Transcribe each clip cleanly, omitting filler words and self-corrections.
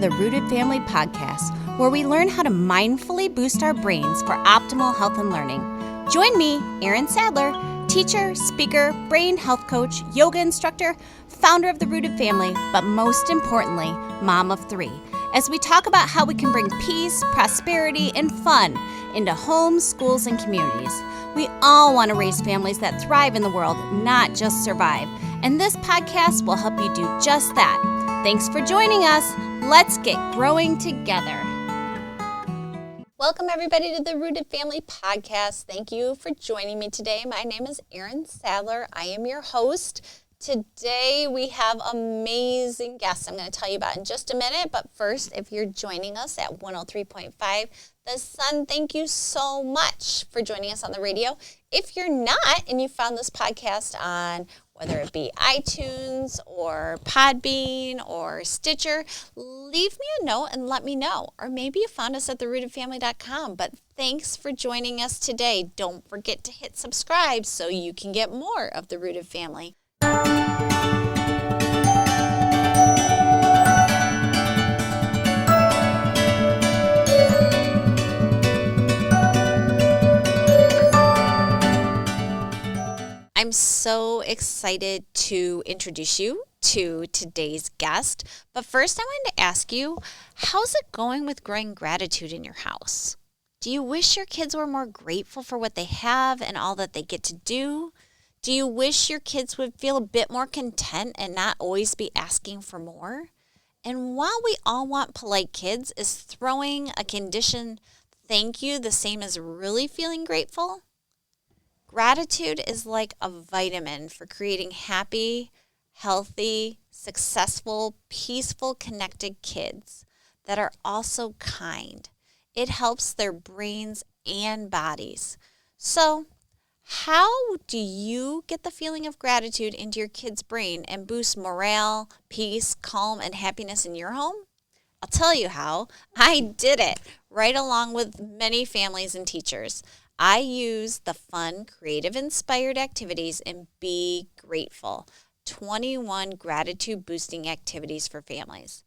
the Rooted Family Podcast, where we learn how to mindfully boost our brains for optimal health and learning. Join me, Erin Sadler, teacher, speaker, brain health coach, yoga instructor, founder of the Rooted Family, but most importantly, mom of 3, as we talk about how we can bring peace, prosperity, and fun into homes, schools, and communities. We all want to raise families that thrive in the world, not just survive. And this podcast will help you do just that. Thanks for joining us. Let's get growing together. Welcome, everybody, to the Rooted Family Podcast. Thank you for joining me today. My name is Erin Sadler. I am your host. Today, we have amazing guests I'm going to tell you about in just a minute. But first, if you're joining us at 103.5 The Sun, thank you so much for joining us on the radio. If you're not and you found this podcast on whether it be iTunes or Podbean or Stitcher, leave me a note and let me know. Or maybe you found us at therootedfamily.com. But thanks for joining us today. Don't forget to hit subscribe so you can get more of the Rooted Family. I'm so excited to introduce you to today's guest. But first, I wanted to ask you, how's it going with growing gratitude in your house? Do you wish your kids were more grateful for what they have and all that they get to do? Do you wish your kids would feel a bit more content and not always be asking for more? And while we all want polite kids, is throwing a conditioned thank you the same as really feeling grateful? Gratitude is like a vitamin for creating happy, healthy, successful, peaceful, connected kids that are also kind. It helps their brains and bodies. So, how do you get the feeling of gratitude into your kid's brain and boost morale, peace, calm, and happiness in your home? I'll tell you how. I did it right along with many families and teachers. I use the fun, creative, inspired activities and Be Grateful, 21 gratitude boosting activities for families.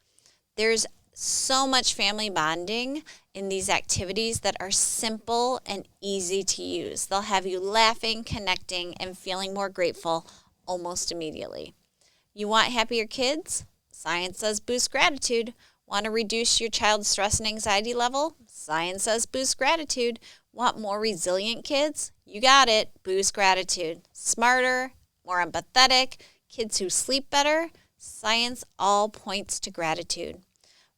There's so much family bonding in these activities that are simple and easy to use. They'll have you laughing, connecting, and feeling more grateful almost immediately. You want happier kids? Science says boost gratitude. Want to reduce your child's stress and anxiety level? Science says boost gratitude. Want more resilient kids? You got it. Boost gratitude. Smarter, more empathetic, kids who sleep better? Science all points to gratitude.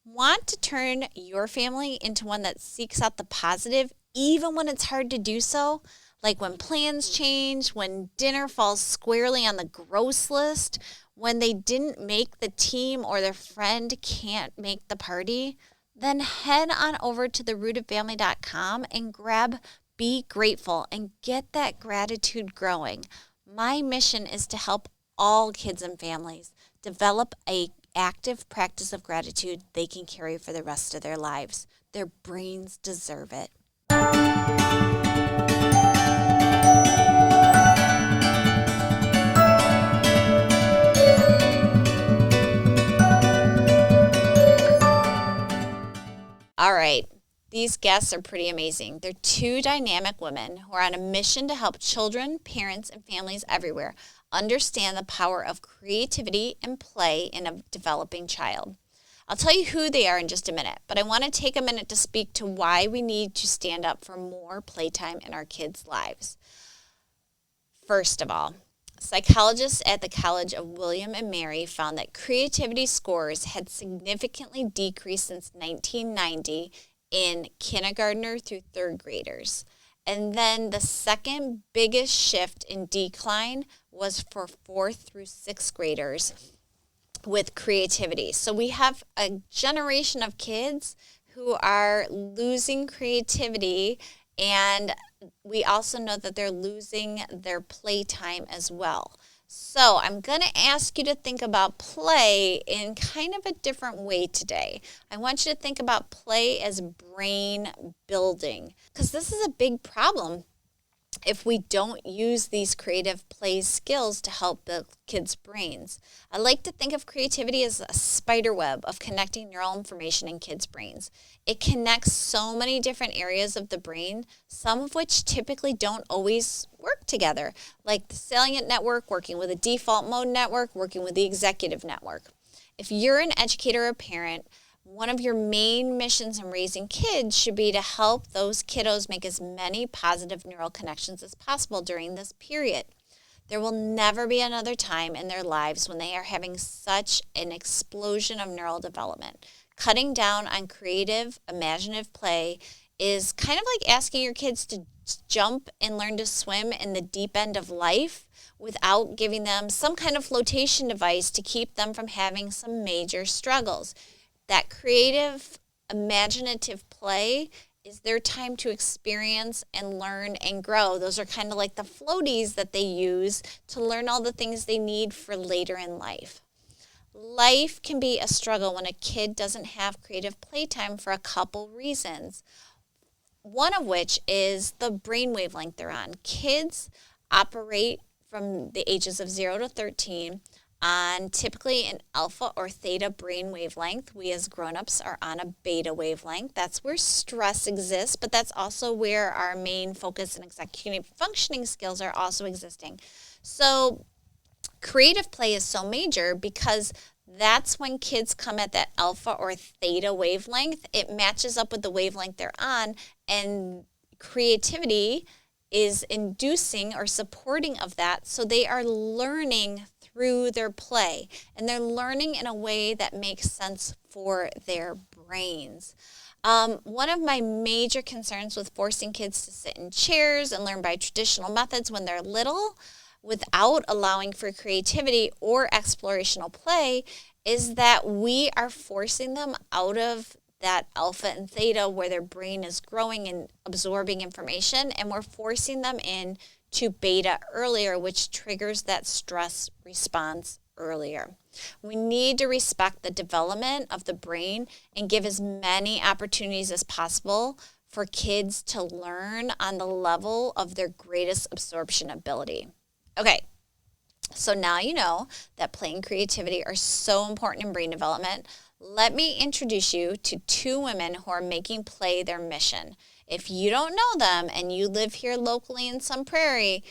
Want to turn your family into one that seeks out the positive even when it's hard to do so? Like when plans change, when dinner falls squarely on the gross list, when they didn't make the team or their friend can't make the party? Then head on over to therootedfamily.com and grab Be Grateful and get that gratitude growing. My mission is to help all kids and families develop an active practice of gratitude they can carry for the rest of their lives. Their brains deserve it. All right, these guests are pretty amazing. They're 2 dynamic women who are on a mission to help children, parents, and families everywhere understand the power of creativity and play in a developing child. I'll tell you who they are in just a minute, but I want to take a minute to speak to why we need to stand up for more playtime in our kids' lives. First of all, psychologists at the College of William and Mary found that creativity scores had significantly decreased since 1990 in kindergartner through 3rd graders. And then the second biggest shift in decline was for 4th through 6th graders with creativity. So we have a generation of kids who are losing creativity, and we also know that they're losing their playtime as well. So I'm going to ask you to think about play in kind of a different way today. I want you to think about play as brain building, because this is a big problem if we don't use these creative play skills to help build kids' brains. I like to think of creativity as a spider web of connecting neural information in kids' brains. It connects so many different areas of the brain, some of which typically don't always work together, like the salient network working with a default mode network, working with the executive network. If you're an educator or parent, one of your main missions in raising kids should be to help those kiddos make as many positive neural connections as possible during this period. There will never be another time in their lives when they are having such an explosion of neural development. Cutting down on creative, imaginative play is kind of like asking your kids to jump and learn to swim in the deep end of life without giving them some kind of flotation device to keep them from having some major struggles. That creative, imaginative play is their time to experience and learn and grow. Those are kind of like the floaties that they use to learn all the things they need for later in life. Life can be a struggle when a kid doesn't have creative playtime for a couple reasons. One of which is the brain wavelength they're on. Kids operate from the ages of 0 to 13 on typically an alpha or theta brain wavelength. We as grown-ups are on a beta wavelength. That's where stress exists, but that's also where our main focus and executive functioning skills are also existing. So creative play is so major because that's when kids come at that alpha or theta wavelength. It matches up with the wavelength they're on, and creativity is inducing or supporting of that. So they are learning through their play, and they're learning in a way that makes sense for their brains. One of my major concerns with forcing kids to sit in chairs and learn by traditional methods when they're little without allowing for creativity or explorational play is that we are forcing them out of that alpha and theta where their brain is growing and absorbing information, and we're forcing them in to beta earlier, which triggers that stress response earlier. We need to respect the development of the brain and give as many opportunities as possible for kids to learn on the level of their greatest absorption ability. Okay, so now you know that play and creativity are so important in brain development. Let me introduce you to two women who are making play their mission. If you don't know them and you live here locally in Sun Prairie,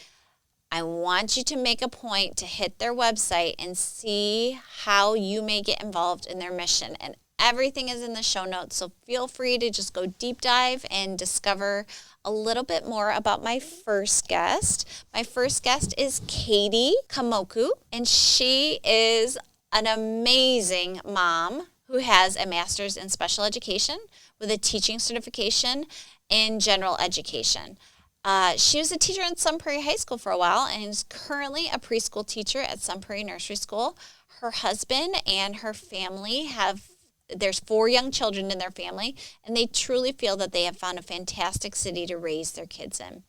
I want you to make a point to hit their website and see how you may get involved in their mission. And everything is in the show notes, so feel free to just go deep dive and discover a little bit more about my first guest. My first guest is Katey Kamoku, and she is an amazing mom who has a master's in special education with a teaching certification in general education. She was a teacher in Sun Prairie High School for a while and is currently a preschool teacher at Sun Prairie Nursery School. Her husband and her family there's 4 young children in their family, and they truly feel that they have found a fantastic city to raise their kids in.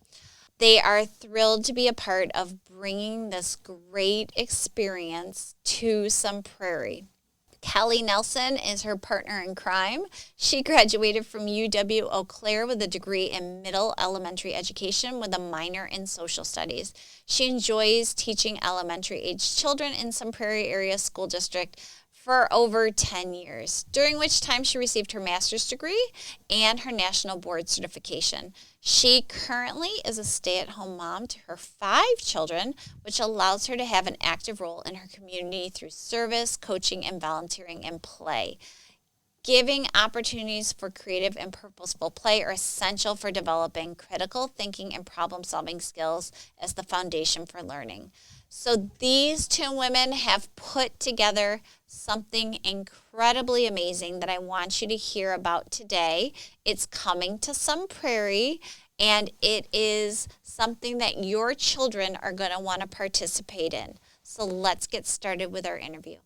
They are thrilled to be a part of bringing this great experience to Sun Prairie. Kelly Nelson is her partner in crime. She graduated from UW Eau Claire with a degree in middle elementary education with a minor in social studies. She enjoys teaching elementary-aged children in Sun Prairie Area School District for over 10 years, during which time she received her master's degree and her national board certification. She currently is a stay-at-home mom to her 5 children, which allows her to have an active role in her community through service, coaching, and volunteering and play. Giving opportunities for creative and purposeful play are essential for developing critical thinking and problem-solving skills as the foundation for learning. So these 2 women have put together something incredibly amazing that I want you to hear about today. It's coming to Sun Prairie, and it is something that your children are going to want to participate in. So let's get started with our interview.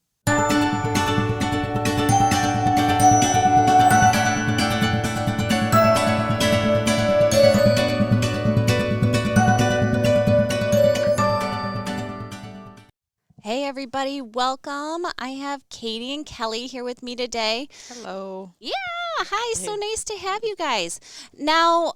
Hey everybody, welcome. I have Katey and Kelly here with me today. Hello. Yeah, hi, so nice to have you guys. Now,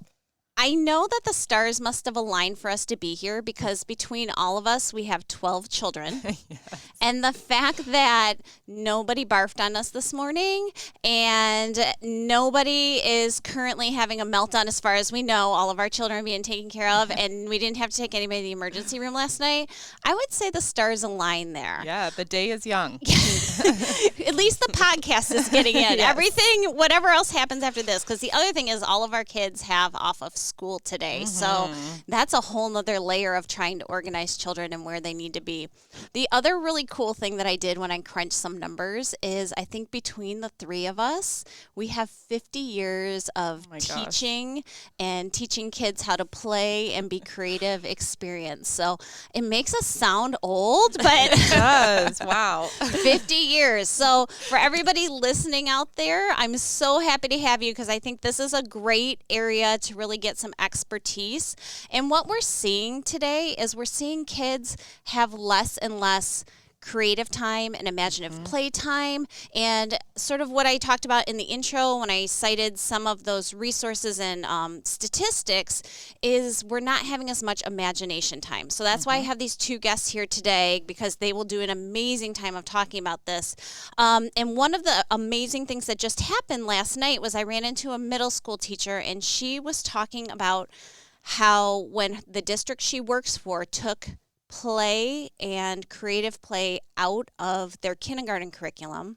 I know that the stars must have aligned for us to be here because between all of us, we have 12 children. Yes. And the fact that nobody barfed on us this morning and nobody is currently having a meltdown as far as we know, all of our children are being taken care of, and we didn't have to take anybody to the emergency room last night, I would say the stars align there. Yeah, the day is young. At least the podcast is getting in. Yes. Everything, whatever else happens after this, because the other thing is all of our kids have off of school today. So that's a whole nother layer of trying to organize children and where they need to be. The other really cool thing that I did when I crunched some numbers is I think between the three of us, we have 50 years of teaching and teaching kids how to play and be creative experience. So it makes us sound old, but It does. Wow. 50 years. So for everybody listening out there, I'm so happy to have you because I think this is a great area to really get some expertise. And what we're seeing today is we're seeing kids have less and less creative time and imaginative play time, and sort of what I talked about in the intro when I cited some of those resources and statistics is we're not having as much imagination time. So that's why I have these two guests here today because they will do an amazing time of talking about this. And one of the amazing things that just happened last night was I ran into a middle school teacher and she was talking about how when the district she works for took play and creative play out of their kindergarten curriculum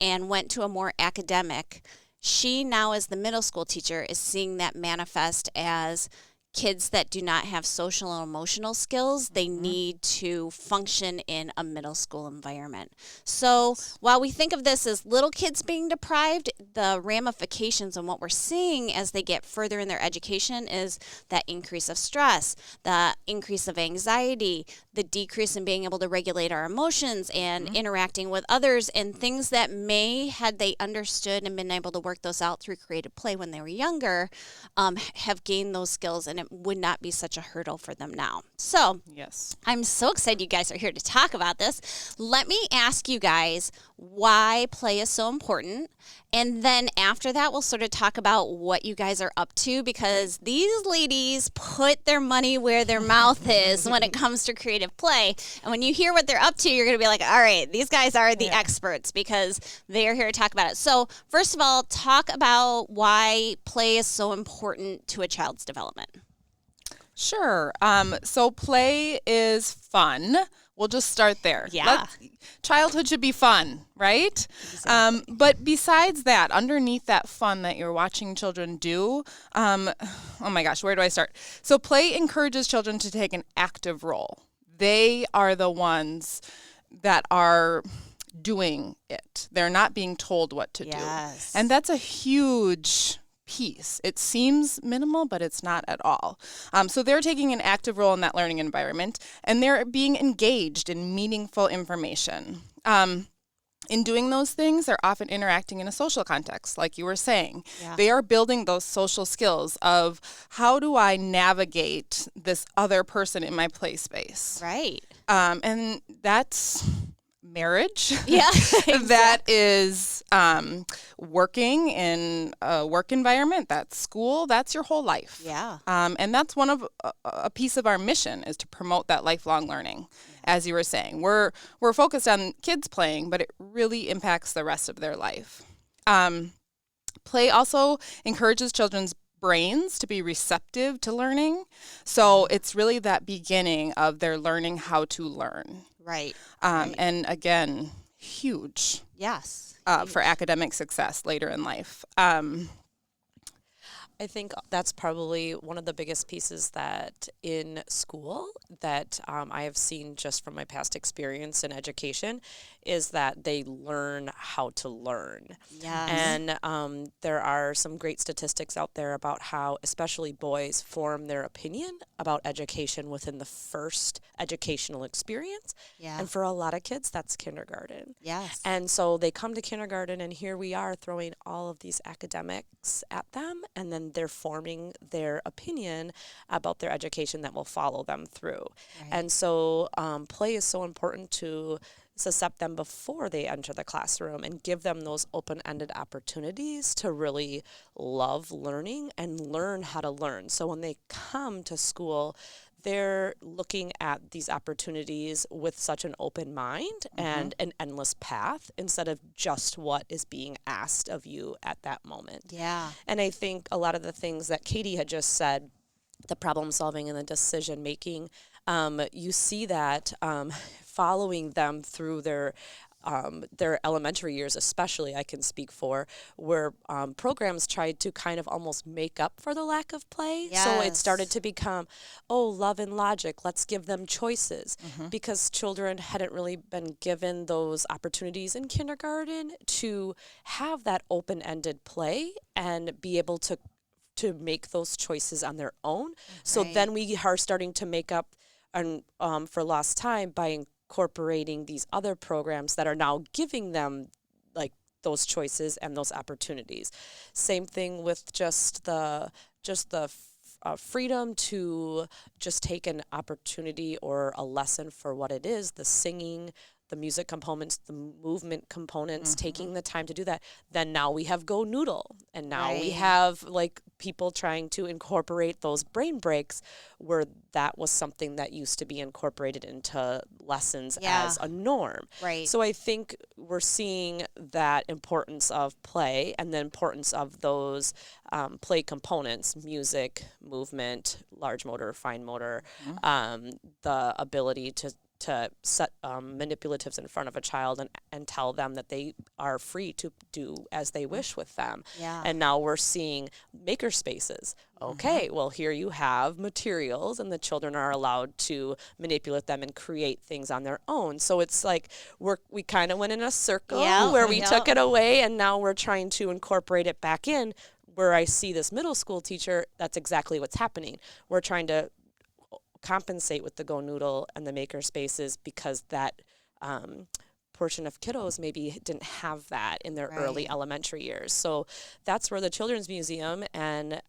and went to a more academic, she now as the middle school teacher is seeing that manifest as kids that do not have social and emotional skills, they need to function in a middle school environment. So while we think of this as little kids being deprived, the ramifications and what we're seeing as they get further in their education is that increase of stress, the increase of anxiety, the decrease in being able to regulate our emotions and interacting with others, and things that may, had they understood and been able to work those out through creative play when they were younger, have gained those skills, and it would not be such a hurdle for them now. So Yes. I'm so excited you guys are here to talk about this. Let me ask you guys why play is so important. And then after that, we'll sort of talk about what you guys are up to, because these ladies put their money where their mouth is when it comes to creative play. And when you hear what they're up to, you're going to be like, all right, these guys are the experts because they are here to talk about it. So first of all, talk about why play is so important to a child's development. Sure. So play is fun. We'll just start there. Yeah. Childhood should be fun, right? Exactly. But besides that, underneath that fun that you're watching children do, oh my gosh, where do I start? So play encourages children to take an active role. They are the ones that are doing it. They're not being told what to do. And that's a huge piece. It seems minimal, but it's not at all. So they're taking an active role in that learning environment, and they're being engaged in meaningful information. In doing those things, they're often interacting in a social context, like you were saying. Yeah. They are building those social skills of how do I navigate this other person in my play space? Right. And that's marriage. Yeah. That is working in a work environment. That's school. That's your whole life. Yeah. And that's one of a piece of our mission is to promote that lifelong learning. As you were saying, we're focused on kids playing, but it really impacts the rest of their life. Play also encourages children's brains to be receptive to learning. So it's really that beginning of their learning how to learn. Right. And again, huge. Yes. For academic success later in life. I think that's probably one of the biggest pieces that in school that I have seen just from my past experience in education is that they learn how to learn. Yes. And there are some great statistics out there about how especially boys form their opinion about education within the first educational experience. Yeah. And for a lot of kids, that's kindergarten. Yes. And so they come to kindergarten and here we are throwing all of these academics at them, and then they're forming their opinion about their education that will follow them through. Right. And so play is so important to accept them before they enter the classroom and give them those open-ended opportunities to really love learning and learn how to learn. So when they come to school, they're looking at these opportunities with such an open mind and an endless path instead of just what is being asked of you at that moment. Yeah. And I think a lot of the things that Katey had just said, the problem solving and the decision making, you see that following them through their elementary years, especially, I can speak for, where programs tried to kind of almost make up for the lack of play. Yes. So it started to become, love and logic, let's give them choices, because children hadn't really been given those opportunities in kindergarten to have that open-ended play and be able to make those choices on their own. So Right. then we are starting to make up for lost time by incorporating these other programs that are now giving them like those choices and those opportunities. Same thing with just the freedom to just take an opportunity or a lesson for what it is, the singing, the music components, the movement components, taking the time to do that. Then now we have Go Noodle, and now we Right. have like people trying to incorporate those brain breaks where that was something that used to be incorporated into lessons Yeah. as a norm. Right. So I think we're seeing that importance of play and the importance of those play components, music, movement, large motor, fine motor, the ability to set manipulatives in front of a child and tell them that they are free to do as they wish with them. Yeah. And now we're seeing maker spaces. Okay, well, here you have materials and the children are allowed to manipulate them and create things on their own. So it's like we kind of went in a circle Yeah, where we yeah. took it away and now we're trying to incorporate it back in. Where I see this middle school teacher, that's exactly what's happening. We're trying to compensate with the Go Noodle and the maker spaces because that portion of kiddos maybe didn't have that in their early Right. elementary years. So that's where the Children's Museum and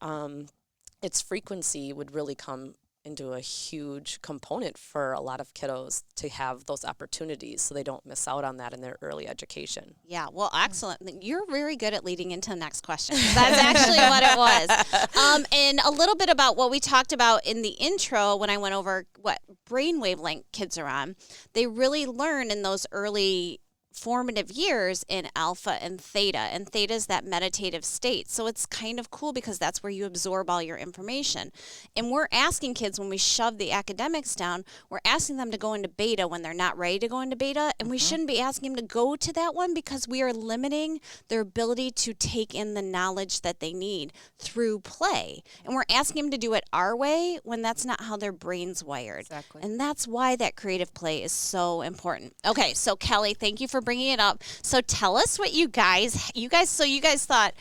its frequency would really come into a huge component for a lot of kiddos to have those opportunities so they don't miss out on that in their early education. Yeah, well, excellent. You're very good at leading into the next question. That's actually what it was. And a little bit about what we talked about in the intro when I went over what brainwave length kids are on. They really learn in those early formative years in alpha and theta. And theta is that meditative state. So it's kind of cool because that's where you absorb all your information. And we're asking kids when we shove the academics down, we're asking them to go into beta when they're not ready to go into beta. And we shouldn't be asking them to go to that one because we are limiting their ability to take in the knowledge that they need through play. And we're asking them to do it our way when that's not how their brain's wired. Exactly. And that's why that creative play is so important. Okay, so Kelly, thank you for bringing it up. So tell us what you guys thought,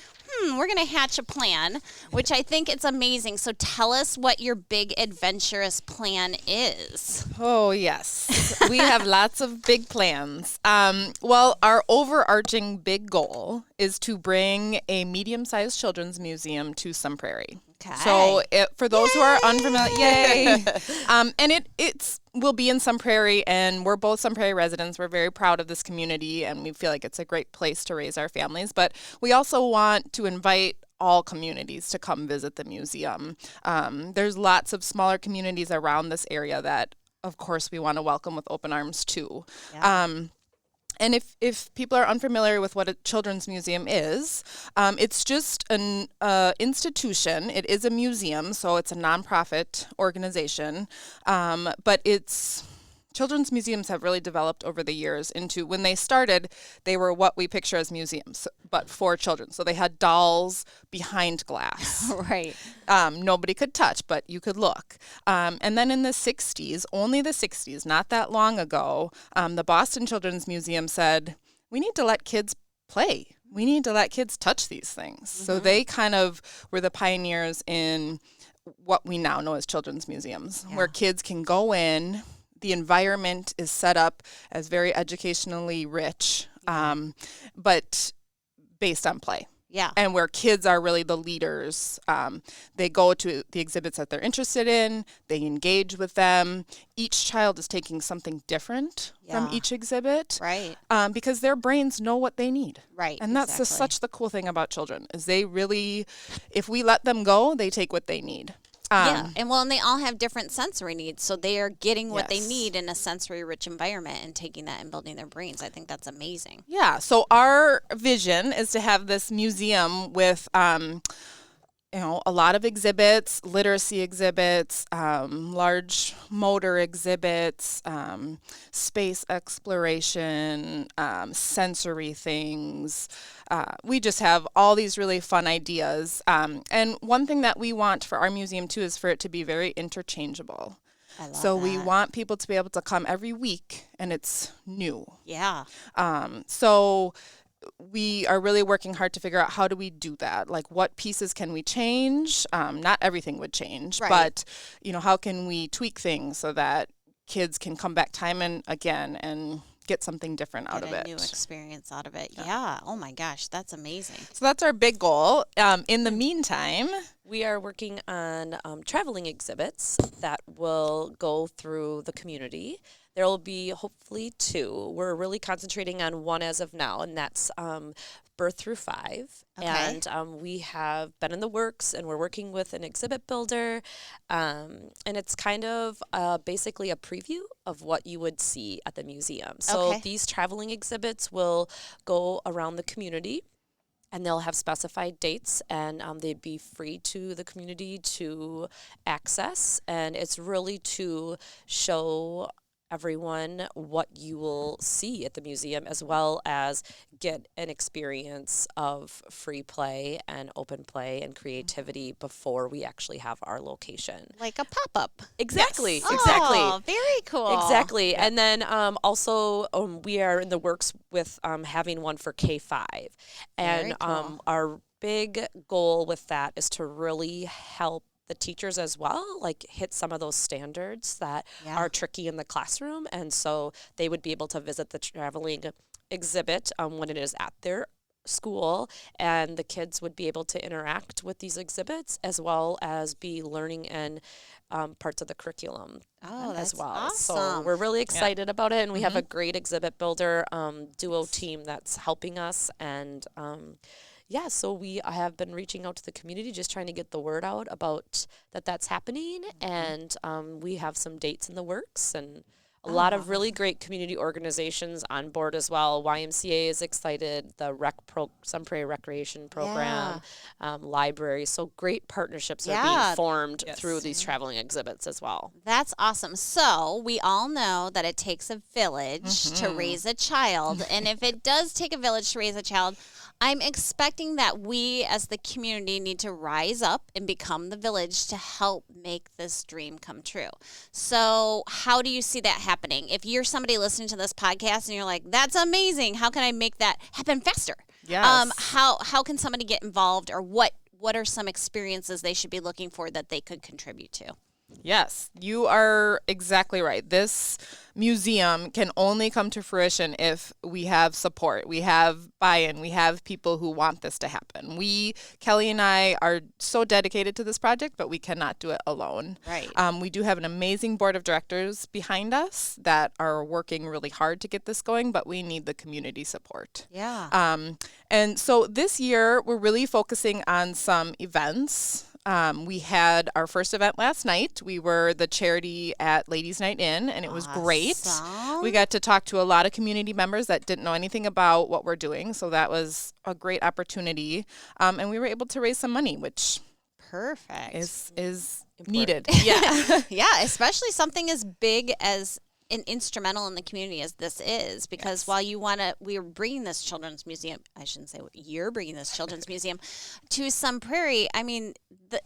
we're going to hatch a plan, which I think it's amazing. So tell us what your big adventurous plan is. Oh, yes. We have lots of big plans. Well, our overarching big goal is to bring a medium-sized children's museum to Sun Prairie. Okay. So for those who are unfamiliar, yay! And it's will be in Sun Prairie, and we're both Sun Prairie residents. We're very proud of this community, and we feel like it's a great place to raise our families. But we also want to invite all communities to come visit the museum. There's lots of smaller communities around this area that, of course, we want to welcome with open arms too. Yeah. And if people are unfamiliar with what a children's museum is, it's just an institution. It is a museum, so it's a nonprofit organization. But children's museums have really developed over the years into, when they started, they were what we picture as museums, but for children. So they had dolls behind glass. Right. Nobody could touch, but you could look. And then in the 60s, only the 60s, not that long ago, the Boston Children's Museum said, we need to let kids play. We need to let kids touch these things. So they kind of were the pioneers in what we now know as children's museums, where kids can go in. The environment is set up as very educationally rich, but based on play. Yeah. And where kids are really the leaders. They go to the exhibits that they're interested in. They engage with them. Each child is taking something different from each exhibit. Right. Because their brains know what they need. Right. And that's just such the cool thing about children is they really, if we let them go, they take what they need. And they all have different sensory needs, so they are getting what they need in a sensory-rich environment and taking that and building their brains. I think that's amazing. Yeah, so our vision is to have this museum with, a lot of exhibits, literacy exhibits, large motor exhibits, space exploration, sensory things. We just have all these really fun ideas. And one thing that we want for our museum, too, is for it to be very interchangeable. I love So that. we want people to be able to come every week, and it's new. Yeah. So we are really working hard to figure out how do we do that? Like what pieces can we change? Not everything would change, but how can we tweak things so that kids can come back time and again and get something different out of it. Get a new experience out of it. Yeah. Oh my gosh, that's amazing. So that's our big goal. In the meantime, we are working on traveling exhibits that will go through the community. There will be hopefully 2. We're really concentrating on 1 as of now, and that's birth through 5. Okay. And we have been in the works, and we're working with an exhibit builder. And it's kind of basically a preview of what you would see at the museum. So these traveling exhibits will go around the community. And they'll have specified dates, and they'd be free to the community to access. And it's really to show everyone what you will see at the museum, as well as get an experience of free play and open play and creativity before we actually have our location. Like a pop-up. Exactly, Yes. exactly. Oh, very cool. Exactly. Yep. And then also we are in the works with having one for K-5. And cool. Our big goal with that is to really help the teachers as well, like hit some of those standards that are tricky in the classroom. And so they would be able to visit the traveling exhibit when it is at their school, and the kids would be able to interact with these exhibits as well as be learning and parts of the curriculum that's as well. awesome. So we're really excited about it, and we have a great exhibit builder duo team that's helping us. And so we have been reaching out to the community, just trying to get the word out about that's happening. And we have some dates in the works, and a lot of really great community organizations on board as well. YMCA is excited, the Sun Prairie Recreation Program, library. So great partnerships are being formed through these traveling exhibits as well. That's awesome. So we all know that it takes a village to raise a child. And if it does take a village to raise a child, I'm expecting that we as the community need to rise up and become the village to help make this dream come true. So how do you see that happening? If you're somebody listening to this podcast and you're like, that's amazing, how can I make that happen faster? Yes. How can somebody get involved, or what are some experiences they should be looking for that they could contribute to? Yes, you are exactly right. This museum can only come to fruition if we have support, we have buy-in, we have people who want this to happen. Kelly and I are so dedicated to this project, but we cannot do it alone. Right. We do have an amazing board of directors behind us that are working really hard to get this going, but we need the community support. Yeah. And so this year, we're really focusing on some events. We had our first event last night. We were the charity at Ladies Night In, and it was great. We got to talk to a lot of community members that didn't know anything about what we're doing, so that was a great opportunity. And we were able to raise some money, which perfect is needed. Yeah. Yeah, especially something as big as and instrumental in the community as this is, because while we're bringing this children's museum, I shouldn't say you're bringing this children's museum to Sun Prairie. I mean,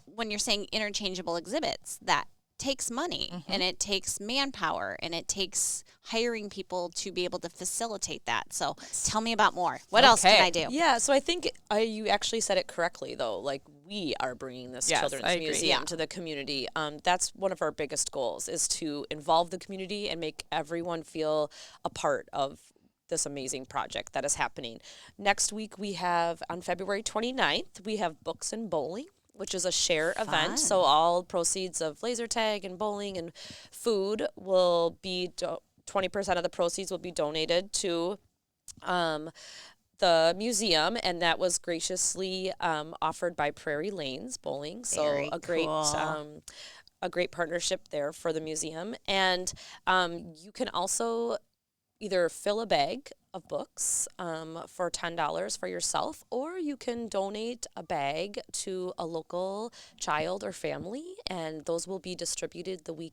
when you're saying interchangeable exhibits, that takes money and it takes manpower and it takes hiring people to be able to facilitate that. So tell me about more. What else can I do? Yeah, so I think you actually said it correctly, though. Like, we are bringing this children's museum to the community. That's one of our biggest goals, is to involve the community and make everyone feel a part of this amazing project that is happening. Next week we have, on February 29th, we have Books and Bowling, which is a share event. So all proceeds of laser tag and bowling and food will be 20% of the proceeds will be donated to the museum, and that was graciously offered by Prairie Lanes Bowling. So Very a great partnership there for the museum. And you can also either fill a bag of books for $10 for yourself, or you can donate a bag to a local child or family, and those will be distributed the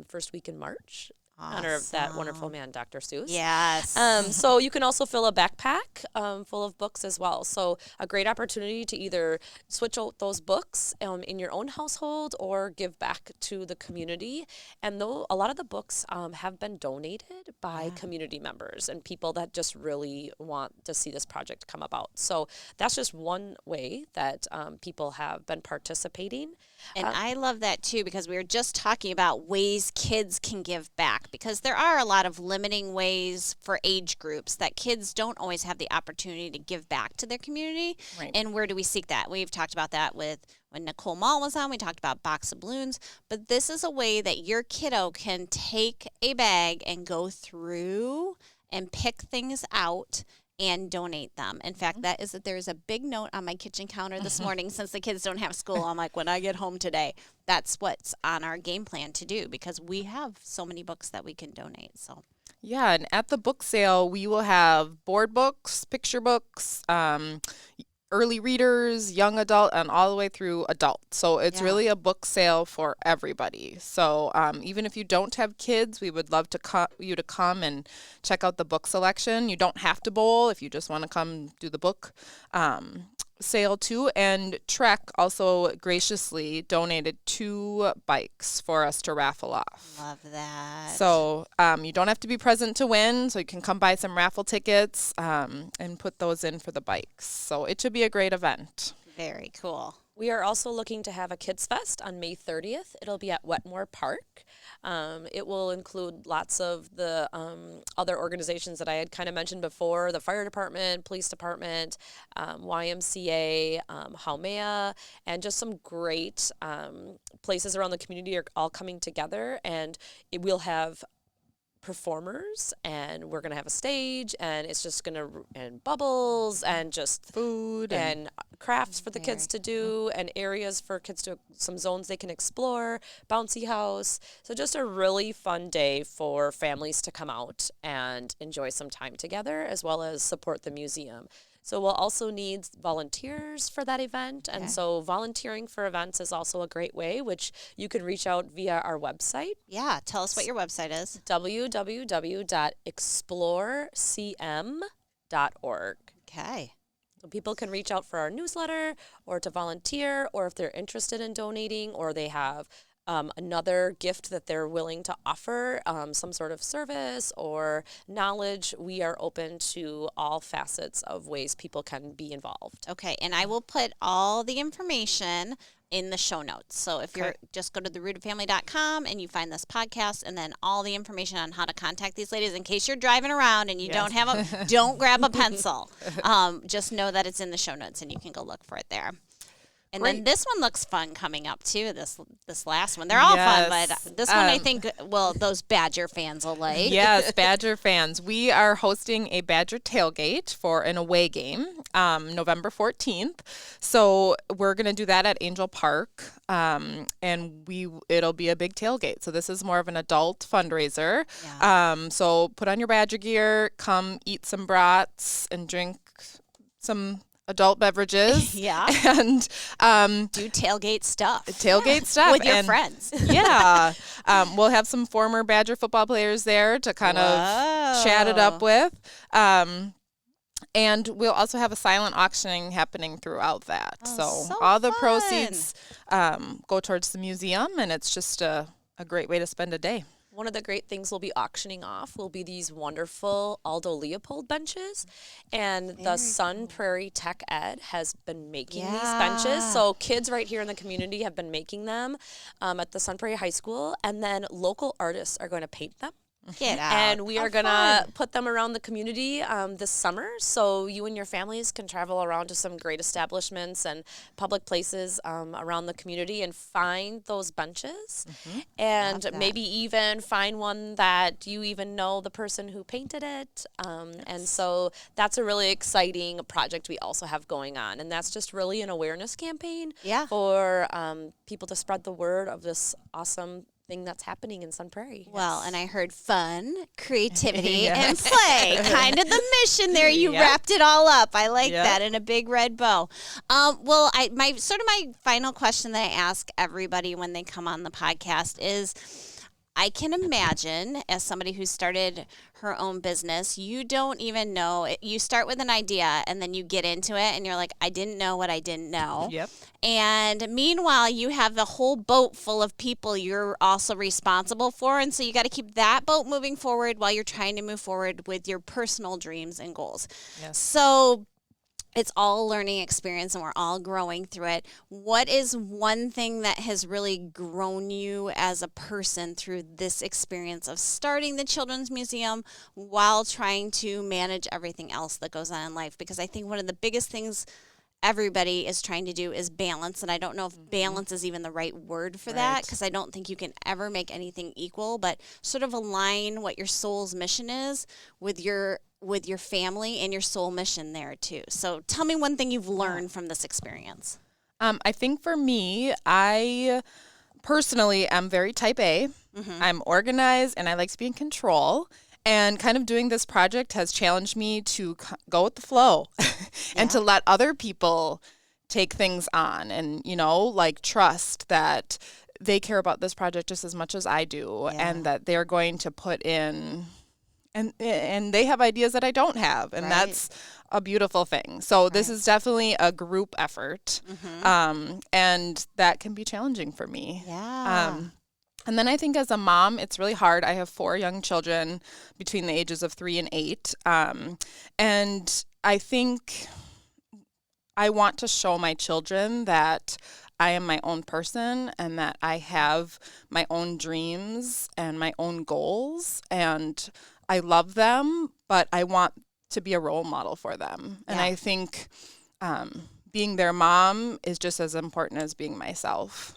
first week in March. Honor of that wonderful man, Dr. Seuss. Yes. So you can also fill a backpack full of books as well. So a great opportunity to either switch out those books in your own household or give back to the community. And though a lot of the books have been donated by community members and people that just really want to see this project come about. So that's just one way that people have been participating. And I love that too, because we were just talking about ways kids can give back, because there are a lot of limiting ways for age groups that kids don't always have the opportunity to give back to their community. Right. And where do we seek that? We've talked about that with when Nicole Mall was on. We talked about Box of Balloons. But this is a way that your kiddo can take a bag and go through and pick things out and donate them. In fact, there's a big note on my kitchen counter this morning since the kids don't have school. I'm like, when I get home today, that's what's on our game plan to do, because we have so many books that we can donate. So Yeah, and at the book sale, we will have board books, picture books, early readers, young adult, and all the way through adult. So it's really a book sale for everybody. So even if you don't have kids, we would love you to come and check out the book selection. You don't have to bowl if you just want to come do the book sale too. And Trek also graciously donated 2 bikes for us to raffle off. love that. So you don't have to be present to win, so you can come buy some raffle tickets and put those in for the bikes. So it should be a great event. Very cool. We are also looking to have a Kids Fest on May 30th. It'll be at Wetmore Park. It will include lots of the other organizations that I had kind of mentioned before, the fire department, police department, YMCA, Haumea, and just some great places around the community are all coming together. And we'll have performers, and we're going to have a stage, and it's just going to, and bubbles, and just Food and crafts for the kids to do, and areas for kids to, some zones they can explore, bouncy house. So just a really fun day for families to come out and enjoy some time together, as well as support the museum. So we'll also need volunteers for that event. And so volunteering for events is also a great way, which you can reach out via our website. Yeah, tell us what your website is. www.explorecm.org. Okay. So people can reach out for our newsletter or to volunteer, or if they're interested in donating, or they have another gift that they're willing to offer, some sort of service or knowledge. We are open to all facets of ways people can be involved. Okay, and I will put all the information in the show notes. So if you're just go to therootedfamily.com and you find this podcast, and then all the information on how to contact these ladies in case you're driving around and you don't have don't grab a pencil. Just know that it's in the show notes and you can go look for it there. And then this one looks fun coming up too. This last one, they're all fun, but this one I think those Badger fans will like. Yes, Badger fans. We are hosting a Badger tailgate for an away game, November 14th. So we're gonna do that at Angel Park, and it'll be a big tailgate. So this is more of an adult fundraiser. Yeah. So put on your Badger gear, come eat some brats and drink some adult beverages. Yeah. And do tailgate stuff. Stuff. With your friends. Yeah. We'll have some former Badger football players there to kind of chat it up with. And we'll also have a silent auctioning happening throughout that. So all the proceeds go towards the museum, and it's just a great way to spend a day. One of the great things we'll be auctioning off will be these wonderful Aldo Leopold benches. And the Sun Prairie Tech Ed has been making these benches. So kids right here in the community have been making them at the Sun Prairie High School. And then local artists are going to paint them. Get out. And we How are going to fun. put them around the community this summer, so you and your families can travel around to some great establishments and public places around the community and find those benches, and Love that. maybe even find one that you even know the person who painted it. And so that's a really exciting project we also have going on, and that's just really an awareness campaign Yeah. for people to spread the word of this awesome thing that's happening in Sun Prairie. Well, and I heard fun, creativity, and play. Kind of the mission there. You Yep. wrapped it all up. I like Yep. that in a big red bow. Well, my final question that I ask everybody when they come on the podcast is, I can imagine, as somebody who started her own business, you don't even know. You start with an idea and then you get into it and you're like, I didn't know what I didn't know. Yep. And meanwhile, you have a whole boat full of people you're also responsible for. And so you got to keep that boat moving forward while you're trying to move forward with your personal dreams and goals. Yes. So it's all a learning experience and we're all growing through it. What is one thing that has really grown you as a person through this experience of starting the Children's Museum while trying to manage everything else that goes on in life? Because I think one of the biggest things everybody is trying to do is balance, and I don't know if balance is even the right word for that, Right. because I don't think you can ever make anything equal, but sort of align what your soul's mission is with your family and your soul mission there too. So tell me one thing you've learned from this experience. I think for me, I personally am very type A. I'm organized and I like to be in control. And kind of doing this project has challenged me to go with the flow and to let other people take things on and, like trust that they care about this project just as much as I do and that they're going to put in and they have ideas that I don't have. And that's a beautiful thing. So this is definitely a group effort. And that can be challenging for me. Yeah. And then I think as a mom, it's really hard. I have 4 young children between the ages of 3 and 8. And I think I want to show my children that I am my own person and that I have my own dreams and my own goals. And I love them, but I want to be a role model for them. And I think being their mom is just as important as being myself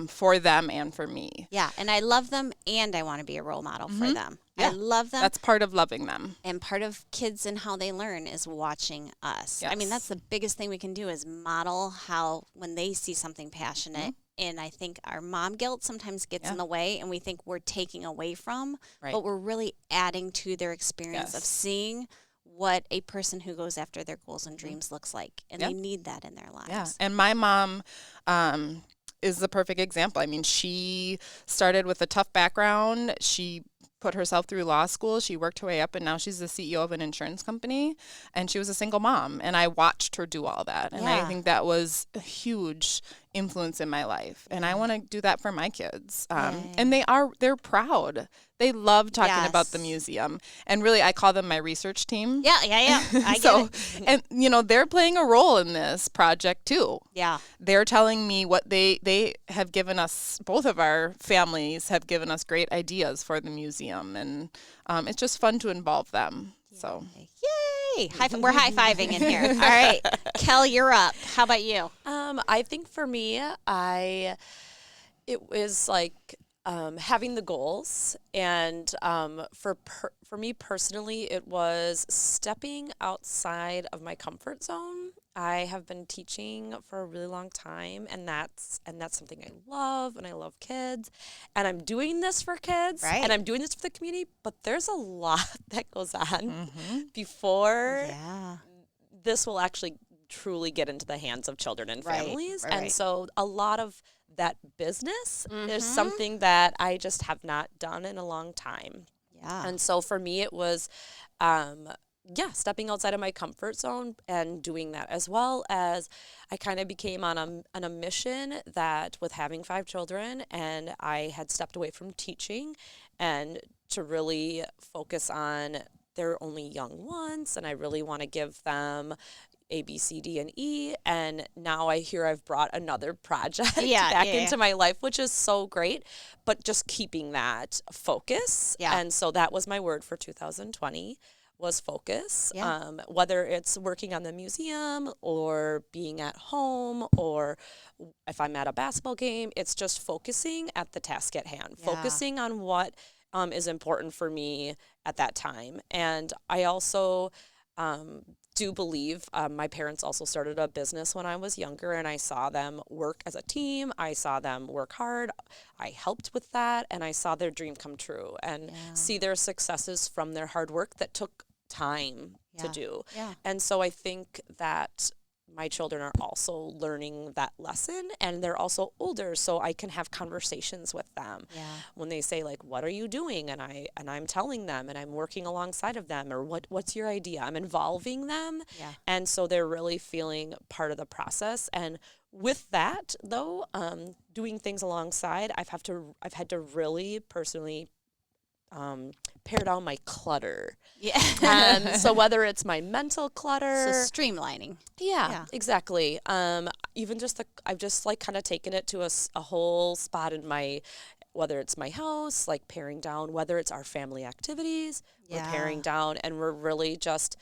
for them and for me. Yeah, and I love them and I want to be a role model for them. Yeah. I love them. That's part of loving them. And part of kids and how they learn is watching us. I mean, that's the biggest thing we can do is model how when they see something passionate. And I think our mom guilt sometimes gets in the way and we think we're taking away from, but we're really adding to their experience of seeing what a person who goes after their goals and dreams looks like. And they need that in their lives. Yeah. And my mom is the perfect example. I mean, she started with a tough background. She put herself through law school. She worked her way up, and now she's the CEO of an insurance company. And she was a single mom, and I watched her do all that. And I think that was a huge influence in my life. And I want to do that for my kids. And they're proud. They love talking about the museum. And really, I call them my research team. Yeah. I get it. And, they're playing a role in this project, too. Yeah. They're telling me what they have given us, both of our families have given us great ideas for the museum. And it's just fun to involve them. So, Yay! We're high-fiving in here. All right. Kel, you're up. How about you? I think for me, it was like having the goals, and for me personally, it was stepping outside of my comfort zone. I have been teaching for a really long time, and that's something I love, and I love kids, and I'm doing this for kids, and I'm doing this for the community, but there's a lot that goes on before this will actually truly get into the hands of children and families. And so a lot of that business is something that I just have not done in a long time. Yeah. And so for me, it was, stepping outside of my comfort zone and doing that, as well as I kind of became on a mission that with having 5 children, and I had stepped away from teaching and to really focus on they're only young ones, and I really want to give them A, B, C, D, and E. And now I've brought another project Yeah, back yeah, into my life, which is so great. But just keeping that focus. Yeah. And so that was my word for 2020 was focus. Yeah. Whether it's working on the museum or being at home or if I'm at a basketball game, it's just focusing at the task at hand, Yeah. focusing on what is important for me at that time. And I also do believe my parents also started a business when I was younger, and I saw them work as a team. I saw them work hard. I helped with that, and I saw their dream come true and see their successes from their hard work that took time to do. Yeah. And so I think that my children are also learning that lesson, and they're also older, so I can have conversations with them when they say, like, what are you doing? And I'm telling them, and I'm working alongside of them, or what's your idea? I'm involving them. And so they're really feeling part of the process. And with that, though, doing things alongside, I've had to really personally pare down my clutter. Yeah. So whether it's my mental clutter, So streamlining. yeah, exactly. Even just I've just like kind of taken it to a whole spot in my, whether it's my house, like paring down, whether it's our family activities, we're paring down, and we're really just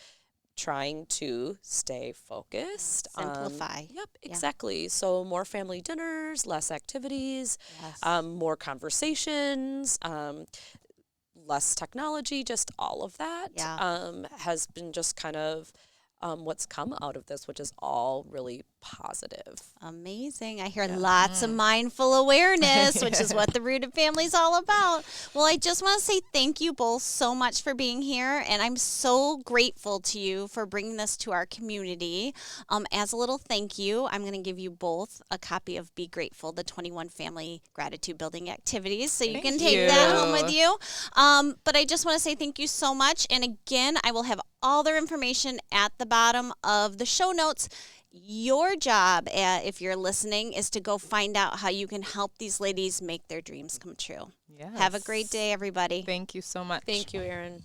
trying to stay focused. Simplify. Yep, exactly. So more family dinners, less activities, more conversations, less technology, just all of that has been just kind of what's come out of this, which is all really positive. Amazing. I hear lots of mindful awareness, which is what the Rooted Family is all about. Well, I just want to say thank you both so much for being here, and I'm so grateful to you for bringing this to our community. As a little thank you, I'm going to give you both a copy of Be Grateful, the 21 Family Gratitude Building Activities, so you can take that home with you. But I just want to say thank you so much, and again, I will have all their information at the bottom of the show notes. Your job, if you're listening, is to go find out how you can help these ladies make their dreams come true. Yes. Have a great day, everybody. Thank you so much. Thank you, Erin.